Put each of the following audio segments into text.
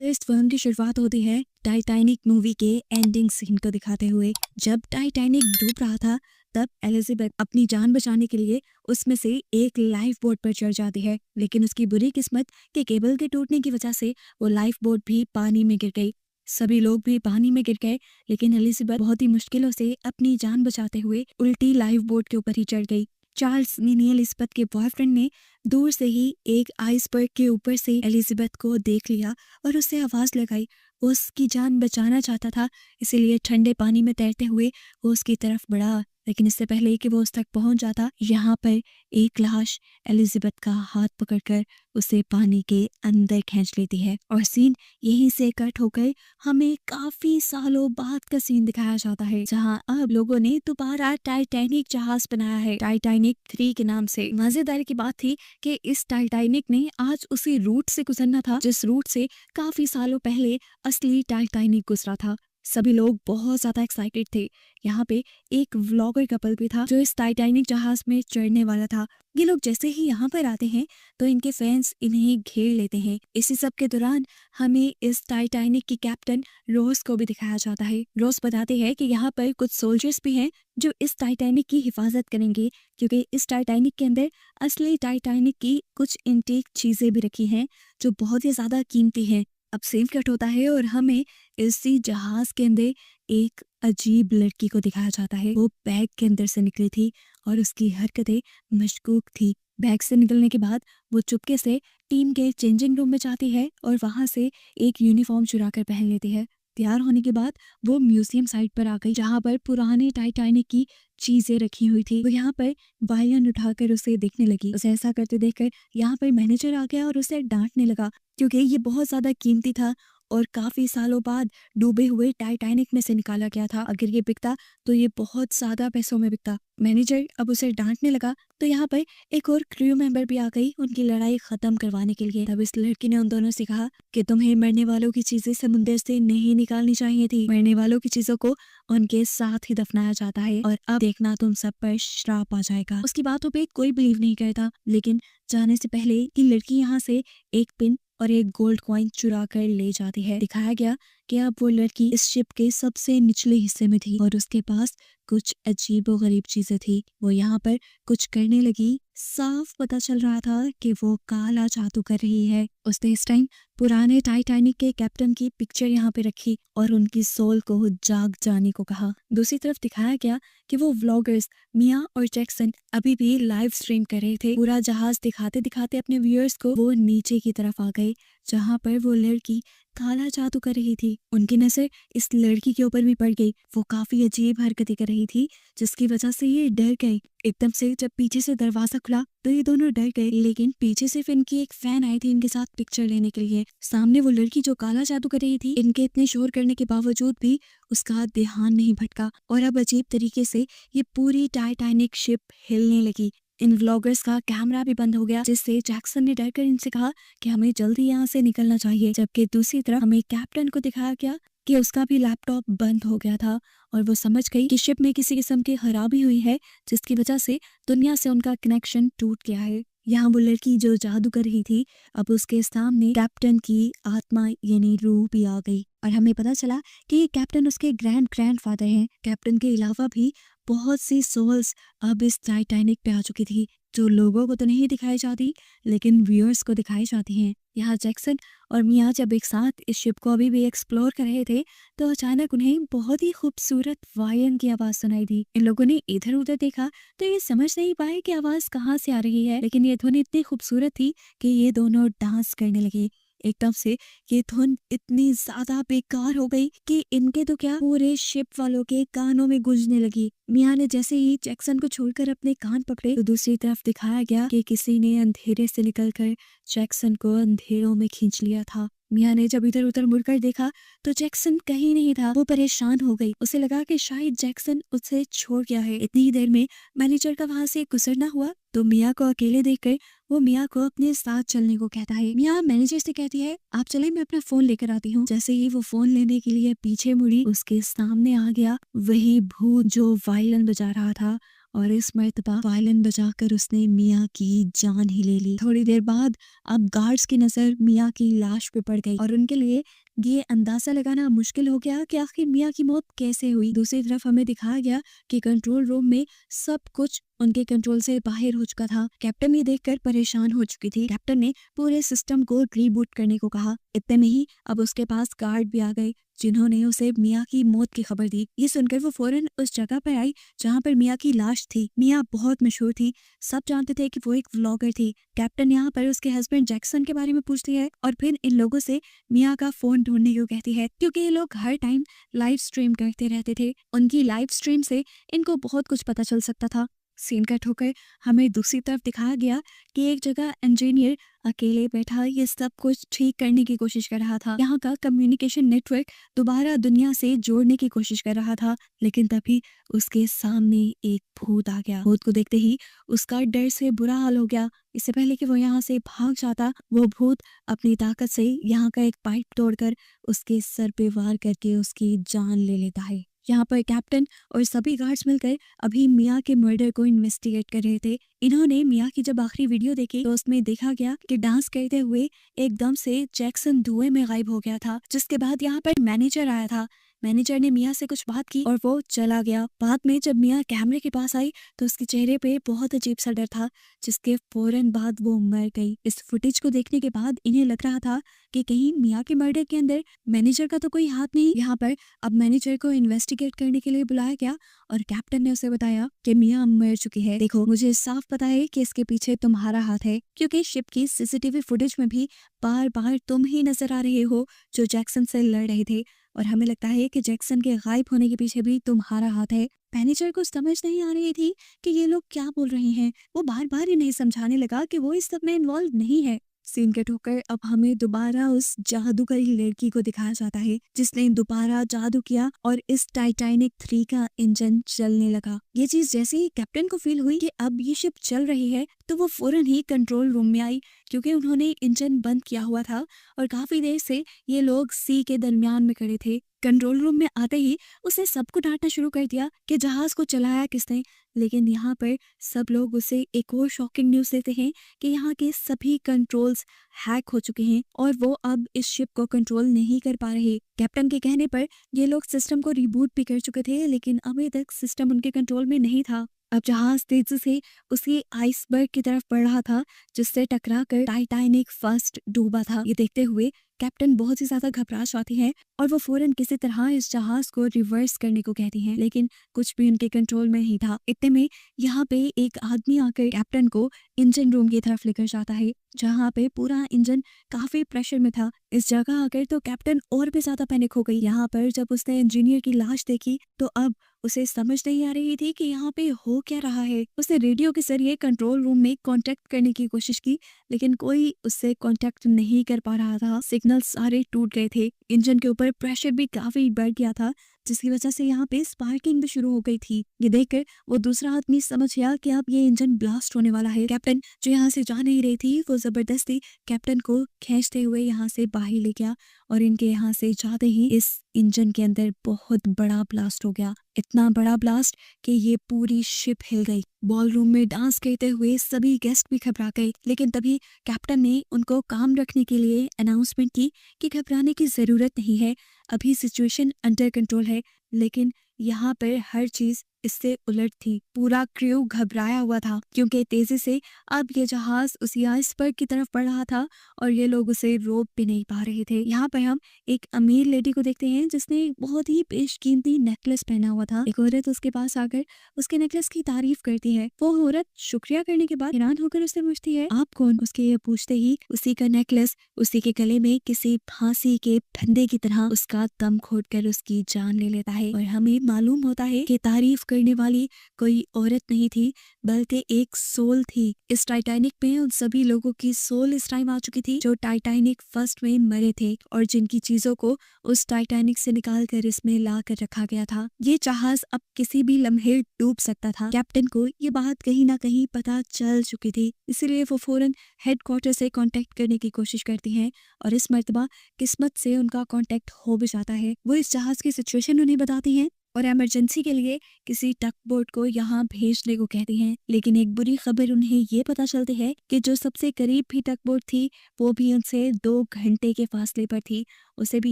इस फिल्म की शुरुआत होती है टाइटैनिक मूवी के एंडिंग सीन को दिखाते हुए। जब टाइटैनिक डूब रहा था तब एलिजाबेथ अपनी जान बचाने के लिए उसमें से एक लाइफ बोट पर चढ़ जाती है, लेकिन उसकी बुरी किस्मत के केबल के टूटने की वजह से वो लाइफ बोट भी पानी में गिर गई। सभी लोग भी पानी में गिर गए, लेकिन एलिजाबेथ बहुत ही मुश्किलों से अपनी जान बचाते हुए उल्टी लाइफ बोट के ऊपर ही चढ़ गई। चार्ल्स ने एलिजाबेथ के बॉयफ्रेंड ने दूर से ही एक आइसबर्ग के ऊपर से एलिजाबेथ को देख लिया और उससे आवाज लगाई। वो उसकी जान बचाना चाहता था, इसीलिए ठंडे पानी में तैरते हुए वो उसकी तरफ बढ़ा, लेकिन इससे पहले कि वो उस तक पहुंच जाता, यहाँ पर एक लाश एलिजाबेथ का हाथ पकड़कर उसे पानी के अंदर खींच लेती है और सीन यहीं से कट होकर हमें काफी सालों बाद का सीन दिखाया जाता है, जहां अब लोगों ने दोबारा टाइटैनिक जहाज बनाया है, टाइटैनिक 3 के नाम से। मजेदार की बात थी कि इस टाइटैनिक ने आज उसी रूट से गुजरना था जिस रूट से काफी सालों पहले असली टाइटैनिक गुजरा था। सभी लोग बहुत ज्यादा एक्साइटेड थे। यहाँ पे एक व्लॉगर कपल भी था जो इस टाइटैनिक जहाज में चढ़ने वाला था। ये लोग जैसे ही यहाँ पर आते हैं तो इनके फैंस इन्हें घेर लेते हैं। इसी सब के दौरान हमें इस टाइटैनिक की कैप्टन रोज को भी दिखाया जाता है। रोज बताते हैं कि यहाँ पर कुछ सोल्जर्स भी हैं जो इस टाइटैनिक की हिफाजत करेंगे, क्योंकि इस टाइटैनिक के अंदर असली टाइटैनिक की कुछ इंटीक चीजें भी रखी हैं जो बहुत ही ज्यादा कीमती हैं। अब सीन कट होता है और हमें इसी जहाज के अंदर एक अजीब लड़की को दिखाया जाता है। वो बैग के अंदर से निकली थी और उसकी हरकतें मशकूक थी। बैग से निकलने के बाद वो चुपके से टीम के चेंजिंग रूम में जाती है और वहां से एक यूनिफॉर्म चुरा कर पहन लेती है। तैयार होने के बाद वो म्यूजियम साइट पर आ गई, जहाँ पर पुराने टाइटैनिक की चीजें रखी हुई थी। वो यहाँ पर वायन उठाकर उसे देखने लगी। उसे ऐसा करते देखकर यहाँ पर मैनेजर आ गया और उसे डांटने लगा, क्योंकि ये बहुत ज्यादा कीमती था और काफी सालों बाद डूबे हुए टाइटैनिक में से निकाला गया था। अगर ये बिकता तो ये बहुत ज्यादा पैसों में बिकता। मैनेजर अब उसे डांटने लगा तो यहाँ पर एक और क्रू मेंबर भी आ गई उनकी लड़ाई खत्म करवाने के लिए। तब इस लड़की ने उन दोनों से कहा कि तुम्हें मरने वालों की चीजें समुद्र से नहीं निकालनी चाहिए थी। मरने वालों की चीजों को उनके साथ ही दफनाया जाता है और अब देखना तुम सब पर श्राप आ जाएगा। उसकी बातों पे कोई बिलीव नहीं करता, लेकिन जाने से पहले कि लड़की यहाँ से एक पिन और एक गोल्ड कॉइन चुरा कर ले जाती है। दिखाया गया कि अब वो लड़की इस शिप के सबसे निचले हिस्से में थी और उसके पास कुछ अजीबो गरीब चीजें थी। वो यहाँ पर कुछ करने लगी। साफ पता चल रहा था कि वो काला जादू कर रही है। उसने इस टाइम पुराने टाइटैनिक के कैप्टन की पिक्चर यहाँ पे रखी और उनकी सोल को जाग जाने को कहा। दूसरी तरफ दिखाया गया कि वो व्लॉगर्स मिया और जैक्सन अभी भी लाइव स्ट्रीम कर रहे थे। पूरा जहाज दिखाते दिखाते अपने व्यूअर्स को वो नीचे की तरफ आ गए, जहाँ पर वो लड़की काला जादू कर रही थी। उनकी नजर इस लड़की के ऊपर भी पड़ गई। वो काफी अजीब हरकतें कर रही थी, जिसकी वजह से ये डर गई। एकदम से जब पीछे से दरवाजा खुला तो ये दोनों डर गए, लेकिन पीछे सिर्फ इनकी एक फैन आई थी इनके साथ पिक्चर लेने के लिए। सामने वो लड़की जो काला जादू कर रही थी, इनके इतने शोर करने के बावजूद भी उसका ध्यान नहीं भटका और अब अजीब तरीके से ये पूरी टाइटैनिक शिप हिलने लगी। इन व्लॉगर्स का कैमरा भी बंद हो गया, जिससे जैक्सन ने डरकर इनसे कहा कि हमें जल्दी यहाँ से निकलना चाहिए। जबकि दूसरी तरफ हमें कैप्टन को दिखाया गया कि उसका भी लैपटॉप बंद हो गया था और वो समझ गई कि शिप में किसी किस्म की खराबी हुई है, जिसकी वजह से दुनिया से उनका कनेक्शन टूट गया है। यहाँ वो लड़की जो जादू कर रही थी, अब उसके सामने कैप्टन की आत्मा यानी रूह भी आ गई और हमें पता चला कि ये कैप्टन उसके ग्रैंडफादर हैं। कैप्टन के अलावा भी बहुत सी सोल्स अब इस टाइटैनिक पे आ चुकी थी, जो लोगों को तो नहीं दिखाई जाती लेकिन व्यूअर्स को दिखाई जाती हैं। यहाँ जैक्सन और मिया जब एक साथ इस शिप को अभी भी एक्सप्लोर कर रहे थे तो अचानक उन्हें बहुत ही खूबसूरत वायन की आवाज सुनाई दी। इन लोगों ने इधर उधर देखा तो ये समझ नहीं पाए कि आवाज कहाँ से आ रही है, लेकिन ये धुन इतनी खूबसूरत थी कि ये दोनों डांस करने लगे। एकदम से ये धुन इतनी ज्यादा बेकार हो गई कि इनके तो क्या पूरे शिप वालों के कानों में गूंजने लगी। मिया ने जैसे ही जैक्सन को छोड़कर अपने कान पकड़े तो दूसरी तरफ दिखाया गया कि किसी ने अंधेरे से निकलकर जैक्सन को अंधेरों में खींच लिया था। मिया ने जब इधर उधर मुड़कर देखा तो जैक्सन कहीं नहीं था। वो परेशान हो गई। उसे लगा कि शायद जैक्सन उसे छोड़ गया है। इतनी ही देर में मैनेजर का वहां से गुजरना हुआ तो मिया को अकेले देखकर वो मिया को अपने साथ चलने को कहता है। मिया मैनेजर से कहती है, आप चले, मैं अपना फोन लेकर आती हूँ। जैसे ही वो फोन लेने के लिए पीछे मुड़ी, उसके सामने आ गया वही भूत जो वायलिन बजा रहा था और इस मर्तबा वायलिन बजाकर उसने मियाँ की जान ही ले ली। थोड़ी देर बाद अब गार्ड्स की नजर मियाँ की लाश पे पड़ गई और उनके लिए ये अंदाजा लगाना मुश्किल हो गया कि आखिर मियाँ की मौत कैसे हुई। दूसरी तरफ हमें दिखाया गया कि कंट्रोल रूम में सब कुछ उनके कंट्रोल से बाहर हो चुका था। कैप्टन ये देखकर परेशान हो चुकी थी। कैप्टन ने पूरे सिस्टम को रीबूट करने को कहा। इतने में ही अब उसके पास गार्ड भी आ गए जिन्होंने उसे मियाँ की मौत की खबर दी। ये सुनकर वो फौरन उस जगह पर आई जहाँ पर मियाँ की लाश थी। मियाँ बहुत मशहूर थी, सब जानते थे कि वो एक व्लॉगर थी। कैप्टन यहाँ पर उसके हस्बैंड जैक्सन के बारे में पूछती है और फिर इन लोगों से मियाँ का फोन ढूंढने को कहती है, क्योंकि ये लोग हर टाइम लाइव स्ट्रीम करते रहते थे। उनकी लाइव स्ट्रीम से इनको बहुत कुछ पता चल सकता था। सीन कट होकर हमें दूसरी तरफ दिखाया गया कि एक जगह इंजीनियर अकेले बैठा ये सब कुछ ठीक करने की कोशिश कर रहा था। यहाँ का कम्युनिकेशन नेटवर्क दोबारा दुनिया से जोड़ने की कोशिश कर रहा था, लेकिन तभी उसके सामने एक भूत आ गया। भूत को देखते ही उसका डर से बुरा हाल हो गया। इससे पहले कि वो यहाँ से भाग जाता, वो भूत अपनी ताकत से यहाँ का एक पाइप तोड़कर उसके सर पे वार करके उसकी जान ले लेता है। यहाँ पर कैप्टन और सभी गार्ड्स मिलकर अभी मियाँ के मर्डर को इन्वेस्टिगेट कर रहे थे। इन्होंने मियाँ की जब आखिरी वीडियो देखी तो उसमें देखा गया कि डांस करते हुए एकदम से जैक्सन धुएं में गायब हो गया था। जिसके बाद यहाँ पर मैनेजर आया था। मैनेजर ने मियाँ से कुछ बात की और वो चला गया। बाद में जब मियाँ कैमरे के पास आई तो उसके चेहरे पे बहुत अजीब सा डर था, जिसके फौरन बाद वो मर गई। इस फुटेज को देखने के बाद इन्हें लग रहा था कि कहीं मियाँ के मर्डर के अंदर मैनेजर का तो कोई हाथ नहीं। यहाँ पर अब मैनेजर को इन्वेस्टिगेट करने के लिए बुलाया गया और कैप्टन ने उसे बताया कि मियाँ मर चुकी है। देखो, मुझे साफ पता है कि इसके पीछे तुम्हारा हाथ है, क्योंकि शिप की सीसीटीवी फुटेज में भी बार बार तुम ही नजर आ रहे हो जो जैक्सन से लड़ रहे थे, और हमें लगता है कि जैक्सन के गायब होने के पीछे भी तुम्हारा हाथ है। मैनेजर को समझ नहीं आ रही थी कि ये लोग क्या बोल रहे हैं। वो बार बार इन्हें समझाने लगा कि वो इस सब में इन्वॉल्व नहीं है। सीन कट होकर अब हमें दोबारा उस जादूगरी लड़की को दिखाया जाता है जिसने दोबारा जादू किया और इस टाइटैनिक 3 का इंजन चलने लगा। ये चीज जैसे ही कैप्टन को फील हुई कि अब ये शिप चल रही है तो वो फौरन ही कंट्रोल रूम में आई, क्योंकि उन्होंने इंजन बंद किया हुआ था और काफी देर से ये लोग सी के दरमियान में खड़े थे। कंट्रोल रूम में आते ही उसने सबको डांटना शुरू कर दिया कि जहाज को चलाया किसने। लेकिन यहाँ पर सब लोग उसे एक और शॉकिंग न्यूज देते हैं कि यहाँ के सभी कंट्रोल्स हैक हो चुके हैं और वो अब इस शिप को कंट्रोल नहीं कर पा रहे। कैप्टन के कहने पर ये लोग सिस्टम को रिबूट भी कर चुके थे, लेकिन अभी तक सिस्टम उनके कंट्रोल में नहीं था। अब जहाज तेजी से उसी आइसबर्ग की तरफ बढ़ रहा था जिससे टकराकर टाइटैनिक फर्स्ट डूबा था। ये देखते हुए कैप्टन बहुत ही ज्यादा घबरा जाती है और वो फौरन किसी तरह इस जहाज को रिवर्स करने को कहती हैं, लेकिन कुछ भी उनके कंट्रोल में नहीं था। इतने में यहाँ पे एक आदमी आकर कैप्टन को इंजन रूम की तरफ लेकर जाता है जहाँ पे पूरा इंजन काफी प्रेशर में था। इस जगह आकर तो कैप्टन और भी ज्यादा पैनिक हो गई। यहाँ पर जब उसने इंजीनियर की लाश देखी तो अब उसे समझ नहीं आ रही थी कि यहाँ पे हो क्या रहा है। उसने रेडियो के जरिए कंट्रोल रूम में कांटेक्ट करने की कोशिश की, लेकिन कोई उससे कांटेक्ट नहीं कर पा रहा था। सिग्नल सारे टूट गए थे। इंजन के ऊपर प्रेशर भी काफी बढ़ गया था, जिसकी वजह से यहाँ पे स्पार्किंग भी शुरू हो गई थी। ये देखकर वो दूसरा आदमी समझ गया कि अब ये इंजन ब्लास्ट होने वाला है। कैप्टन जो यहाँ से जा नहीं रही थी वो जबरदस्ती कैप्टन को खींचते हुए यहाँ से बाहर ले गया और इनके यहाँ से जाते ही इस इंजन के अंदर बहुत बड़ा ब्लास्ट हो गया। इतना बड़ा ब्लास्ट कि ये पूरी शिप हिल गई। बॉलरूम में डांस करते हुए सभी गेस्ट भी घबरा गए, लेकिन तभी कैप्टन ने उनको काम रखने के लिए अनाउंसमेंट की कि घबराने की जरूरत नहीं है, अभी सिचुएशन अंडर कंट्रोल है। लेकिन यहाँ पर हर चीज इससे उलट थी। पूरा क्रू घबराया हुआ था क्योंकि तेजी से अब ये जहाज उसी आइसबर्ग की तरफ बढ़ रहा था और ये लोग उसे रोक भी नहीं पा रहे थे। यहाँ पर हम एक अमीर लेडी को देखते हैं जिसने एक बहुत ही बेशकीमती नेकलेस पहना हुआ था। एक औरत उसके पास आकर उसके नेकलेस की तारीफ करती है। वो औरत शुक्रिया करने के बाद हैरान होकर उससे पूछती है, आप कौन? उसके ये पूछते ही उसी का नेकलेस उसी के गले में किसी फांसी के फंदे की तरह उसका दम घोटकर उसकी जान ले लेता है। और हमें मालूम होता है कि तारीफ करने वाली कोई औरत नहीं थी बल्कि एक सोल थी। इस टाइटैनिक में उन सभी लोगों की सोल इस टाइम आ चुकी थी जो टाइटैनिक फर्स्ट में मरे थे और जिनकी चीजों को उस टाइटैनिक से निकाल कर इसमें ला कर रखा गया था। ये जहाज अब किसी भी लम्हे डूब सकता था। कैप्टन को ये बात कहीं ना कहीं पता चल चुकी थी, इसीलिए वो फौरन हेडक्वार्टर से कांटेक्ट करने की कोशिश करती हैं और इस मर्तबा किस्मत से उनका कांटेक्ट हो भी जाता है। वो इस जहाज की सिचुएशन उन्हें बताती हैं और इमरजेंसी के लिए किसी टक बोट को यहाँ भेजने को कहती हैं। लेकिन एक बुरी खबर उन्हें ये पता चलती है कि जो सबसे करीब भी टक बोट थी वो भी उनसे 2 घंटे के फासले पर थी। उसे भी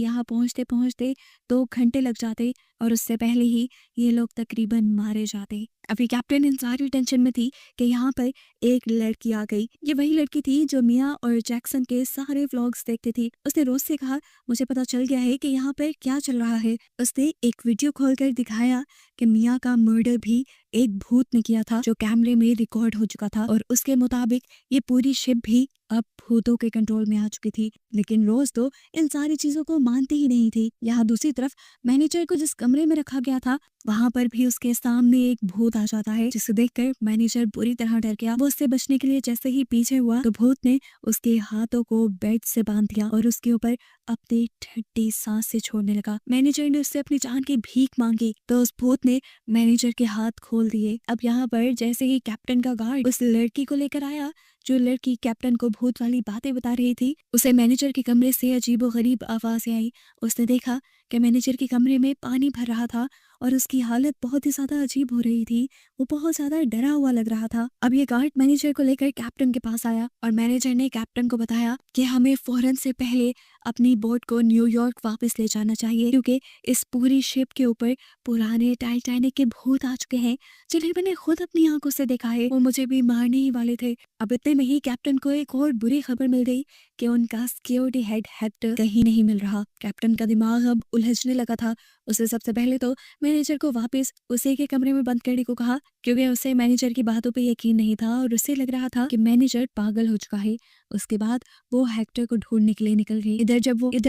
यहाँ पहुँचते पहुँचते 2 घंटे लग जाते और उससे पहले ही ये लोग तकरीबन मारे जाते। अभी कैप्टन इन सारी टेंशन में थी कि यहाँ पर एक लड़की आ गई। ये वही लड़की थी जो मिया और जैक्सन के सारे व्लॉग्स देखती थी। उसने रोज से कहा, मुझे पता चल गया है कि यहाँ पर क्या चल रहा है। उसने एक वीडियो खोलकर दिखाया कि मिया का मर्डर भी एक भूत ने किया था जो कैमरे में रिकॉर्ड हो चुका था और उसके मुताबिक ये पूरी शिप भी अब भूतों के कंट्रोल में आ चुकी थी। लेकिन रोज तो इन सारी चीजों को मानती ही नहीं थी। यहाँ दूसरी तरफ मैनेजर को जिस कमरे में रखा गया था वहां पर भी उसके सामने एक भूत आ जाता है, जिसे देखकर मैनेजर बुरी तरह डर गया। वो उससे बचने के लिए जैसे ही पीछे हुआ तो भूत ने उसके हाथों को बेड से बांध दिया और उसके ऊपर अपनी ठंडी सांस से छोड़ने लगा। मैनेजर ने उससे अपनी जान की भीख मांगी तो उस भूत ने मैनेजर के हाथ खोल दिए। अब यहाँ पर जैसे ही कैप्टन का गार्ड उस लड़की को लेकर आया जो लड़की कैप्टन को भूत वाली बातें बता रही थी, उसे मैनेजर के कमरे से अजीबोगरीब आवाजें आई। उसने देखा कि मैनेजर के कमरे में पानी भर रहा था और उसकी हालत बहुत ही ज्यादा अजीब हो रही थी। वो बहुत ज्यादा डरा हुआ लग रहा था। अब ये गार्ड मैनेजर को लेकर कैप्टन के पास आया और मैनेजर ने कैप्टन को बताया कि हमें फौरन से पहले अपनी बोट को न्यूयॉर्क वापस ले जाना चाहिए क्योंकि इस पूरी शिप के ऊपर पुराने टाइटैनिक के भूत आ चुके हैं जिन्हें मैंने खुद अपनी आंखों से देखा है। वो मुझे भी मारने ही वाले थे। अब इतने में ही कैप्टन को एक और बुरी खबर मिल गई कि उनका सिक्योरिटी हेड हेक्टर कहीं नहीं मिल रहा। कैप्टन का दिमाग अब उलझने लगा था। उसे सबसे पहले तो मैनेजर को वापस उसी के कमरे में बंद करने को कहा क्योंकि उसे मैनेजर की बातों पे यकीन नहीं था और उसे लग रहा था कि मैनेजर पागल हो चुका है। उसके बाद वो हेक्टर को ढूंढने के लिए निकल गई। इधर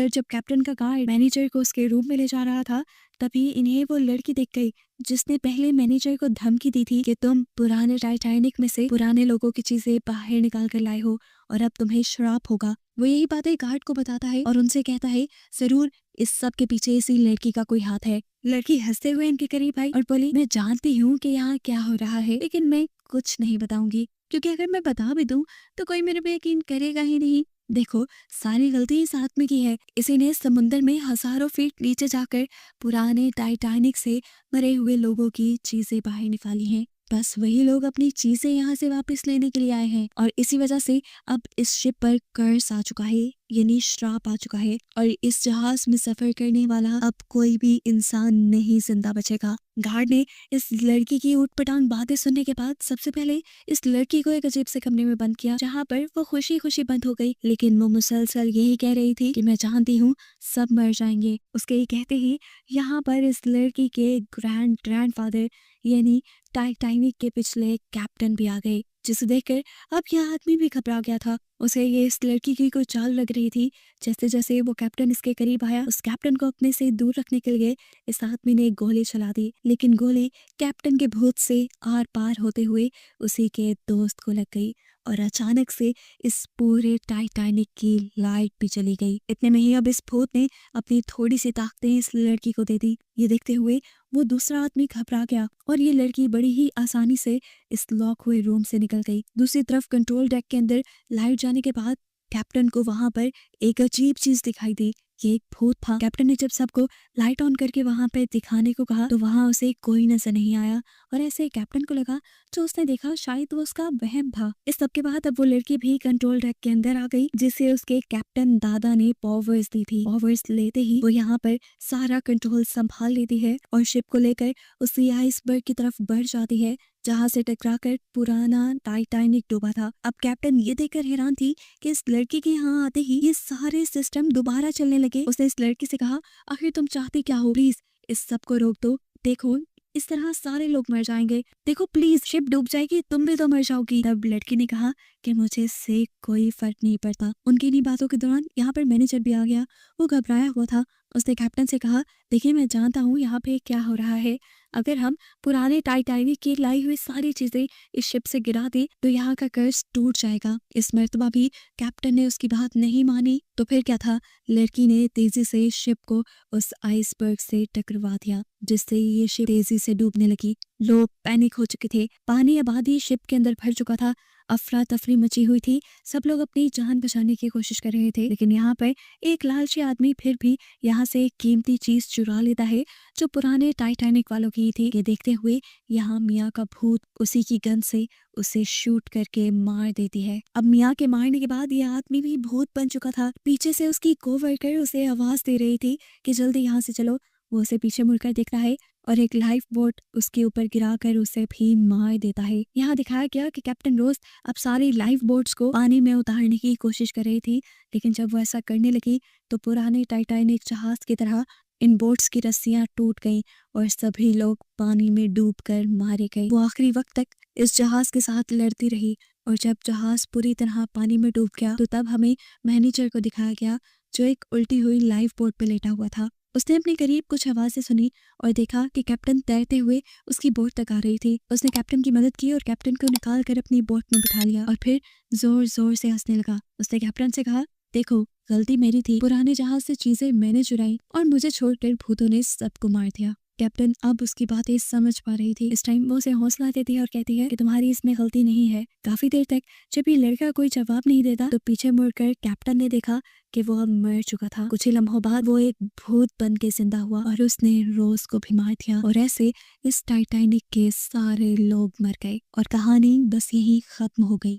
जब कैप्टन का गार्ड मैनेजर को उसके रूम में ले जा रहा था तभी इन्हें वो लड़की दिख गई जिसने पहले मैनेजर को धमकी दी थी कि तुम पुराने टाइटैनिक में से पुराने लोगों की चीजें बाहर निकाल कर लाए हो और अब तुम्हें श्राप होगा। वो यही बातें गार्ड को बताता है और उनसे कहता है जरूर इस सब के पीछे इसी लड़की का कोई हाथ है। लड़की हंसते हुए इनके करीब आई और बोली, मैं जानती हूँ कि यहाँ क्या हो रहा है लेकिन मैं कुछ नहीं बताऊंगी क्योंकि अगर मैं बता भी दूं तो कोई मेरे पे यकीन करेगा ही नहीं। देखो, सारी गलती इस आदमी की है। इसी ने समुंदर में हजारों फीट नीचे जाकर पुराने टाइटैनिक से मरे हुए लोगों की चीजें बाहर निकाली हैं। बस वही लोग अपनी चीजें यहाँ से वापस लेने के लिए आए हैं और इसी वजह से अब इस शिप पर कर्स आ चुका है, यानी श्राप आ चुका है और इस जहाज में सफर करने वाला अब कोई भी इंसान नहीं जिंदा बचेगा। गार्ड ने इस लड़की की ऊटपटांग बातें सुनने के बाद सबसे पहले इस लड़की को एक अजीब से कमरे में बंद किया जहाँ पर वो खुशी खुशी बंद हो गई। लेकिन वो मुसलसल यही कह रही थी कि मैं जानती हूँ सब मर जाएंगे। उसके ही कहते ही यहाँ पर इस लड़की के ग्रैंडफादर यानी टाइटैनिक के पिछले कैप्टन भी आ गए, जिसे देखकर अब यह आदमी भी घबरा गया था। उसे ये इस लड़की की कोई चाल लग रही थी। जैसे जैसे वो कैप्टन इसके करीब आया उस कैप्टन को अपने से दूर रखने के लिए इस आदमी ने गोली चला दी, लेकिन गोली कैप्टन के भूत से आर पार होते हुए उसी के दोस्त को लग गई और अचानक से इस पूरे टाइटैनिक की लाइट भी चली गई। इतने में ही अब इस भूत ने अपनी थोड़ी सी ताकतें इस लड़की को दे दी। ये देखते हुए वो दूसरा आदमी घबरा गया और ये लड़की बड़ी ही आसानी से इस लॉक हुए रूम से निकल गई। दूसरी तरफ कंट्रोल डेक के अंदर लाइट जाने के बाद कैप्टन को वहां पर एक अजीब चीज दिखाई दी। ये एक भूत था। कैप्टन ने जब सबको लाइट ऑन करके वहां पे दिखाने को कहा तो वहां उसे कोई नजर नहीं आया और ऐसे कैप्टन को लगा जो उसने देखा शायद वो उसका वहम था। इस सब के बाद अब वो लड़की भी कंट्रोल डेक के अंदर आ गई जिसे उसके कैप्टन दादा ने पावर्स दी थी। पावर्स लेते ही वो यहाँ पर सारा कंट्रोल संभाल लेती है और शिप को लेकर उसी आइसबर्ग की तरफ बढ़ जाती है जहाँ से टकराकर पुराना टाइटैनिक डूबा था। अब कैप्टन ये देखकर हैरान थी कि इस लड़की के यहाँ आते ही ये सारे सिस्टम दोबारा चलने लगे। उसने इस लड़की से कहा, आखिर तुम चाहती क्या हो? प्लीज इस सब को रोक दो। देखो इस तरह सारे लोग मर जाएंगे। देखो प्लीज शिप डूब जाएगी, तुम भी तो मर जाओगी। तब लड़की ने कहा कि मुझे इससे कोई फर्क नहीं पड़ता। उनकी इन्हीं बातों के दौरान यहाँ पर मैनेजर भी आ गया। वो घबराया हुआ था। उसने कैप्टन से कहा, देखिए मैं जानता हूँ यहाँ पे क्या हो रहा है। अगर हम पुराने टाइटैनिक की लाई हुई सारी चीजें इस शिप से गिरा दे तो यहाँ का कर्ज टूट जाएगा। इस मर्तबा भी कैप्टन ने उसकी बात नहीं मानी तो फिर क्या था, लड़की ने तेजी से शिप को उस आइसबर्ग से टकरवा दिया जिससे ये शिप तेजी से डूबने लगी। लोग पैनिक हो चुके थे। पानी आबादी शिप के अंदर भर चुका था। अफरा तफरी मची हुई थी। सब लोग अपनी जान बचाने की कोशिश कर रहे थे, लेकिन यहाँ पर एक लालची आदमी फिर भी यहाँ से एक कीमती चीज चुरा लेता है जो पुराने टाइटैनिक वालों की थी। ये देखते हुए यहाँ मिया का भूत उसी की गन से उसे शूट करके मार देती है। अब मिया के मारने के बाद ये आदमी भी भूत बन चुका था। पीछे से उसकी कोवर्कर उसे आवाज दे रही थी कि जल्दी यहाँ से चलो। वो उसे पीछे मुड़कर देखता है और एक लाइफ बोट उसके ऊपर गिराकर उसे भी मार देता है। यहाँ दिखाया गया कि कैप्टन रोज अब सारी लाइफ बोट्स को पानी में उतारने की कोशिश कर रही थी, लेकिन जब वो ऐसा करने लगी तो पुराने टाइटैनिक जहाज की तरह इन बोट्स की रस्सियां टूट गईं और सभी लोग पानी में डूबकर मारे गए। वो आखिरी वक्त तक इस जहाज के साथ लड़ती रही और जब जहाज पूरी तरह पानी में डूब गया तो तब हमें मैनेजर को दिखाया गया जो एक उल्टी हुई लाइफ बोट पे लेटा हुआ था। उसने अपने करीब कुछ आवाजें सुनी और देखा कि कैप्टन तैरते हुए उसकी बोट तक आ रही थी। उसने कैप्टन की मदद की और कैप्टन को निकाल कर अपनी बोट में बिठा लिया और फिर जोर जोर से हंसने लगा। उसने कैप्टन से कहा, देखो गलती मेरी थी, पुराने जहाज से चीजें मैंने चुराई और मुझे छोड़कर भूतों ने सबको मार दिया। कैप्टन अब उसकी बातें समझ पा रही थी। इस टाइम वो उसे हौसला देती है और कहती है कि तुम्हारी इसमें गलती नहीं है। काफी देर तक जब ये लड़का कोई जवाब नहीं देता तो पीछे मुड़कर कैप्टन ने देखा कि वो अब मर चुका था। कुछ ही लम्हों बाद वो एक भूत बन के जिंदा हुआ और उसने रोज को भी मार दिया और ऐसे इस टाइटैनिक के सारे लोग मर गए और कहानी बस यही खत्म हो गई।